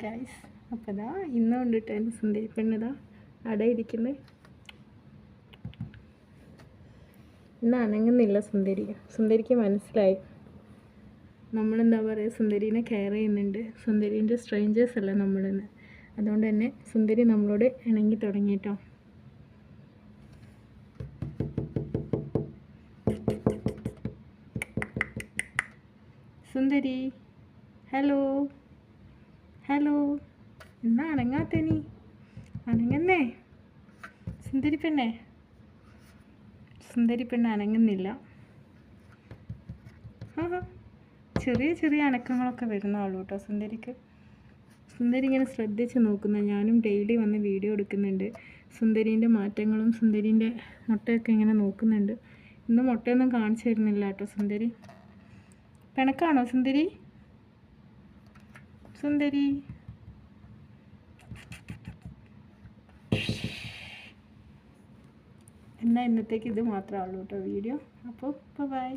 Guys, അപ്പോൾ ഇതാ ഇന്ന് കൊണ്ടിട്ട് എൻ്റെ സുന്ദരി പെണ്ണിതാ അടയിരിക്കുന്നത്. ഇന്ന് അനങ്ങുന്നില്ല സുന്ദരിക്ക് മനസ്സിലായി നമ്മളെന്താ പറയുക, സുന്ദരീനെ കെയർ ചെയ്യുന്നുണ്ട്. സുന്ദരീൻ്റെ സ്ട്രേഞ്ചേഴ്സ് അല്ല നമ്മളിന്ന്. അതുകൊണ്ട് തന്നെ സുന്ദരി നമ്മളോട് ഇണങ്ങി തുടങ്ങിയിട്ടോ. സുന്ദരി ഹലോ ഹലോ, എന്നാ അനങ്ങാത്ത നീ? അനങ്ങന്നേ സുന്ദരി പെണ്ണ് അനങ്ങുന്നില്ല. ചെറിയ ചെറിയ അനക്കങ്ങളൊക്കെ വരുന്നുള്ളൂ കേട്ടോ സുന്ദരിക്ക്. സുന്ദരി ഇങ്ങനെ ശ്രദ്ധിച്ച് നോക്കുന്ന, ഞാനും ഡെയിലി വന്ന് വീഡിയോ എടുക്കുന്നുണ്ട്. സുന്ദരീൻ്റെ മാറ്റങ്ങളും സുന്ദരീൻ്റെ മുട്ടയൊക്കെ ഇങ്ങനെ നോക്കുന്നുണ്ട്. ഇന്ന് മുട്ടയൊന്നും കാണിച്ചു തരുന്നില്ല കേട്ടോ സുന്ദരി. പിണക്കാണോ സുന്ദരി? എന്നാൽ ഇന്നത്തേക്ക് ഇത് മാത്രമേ ഉള്ളൂ കേട്ടോ വീഡിയോ. അപ്പോൾ ബൈ.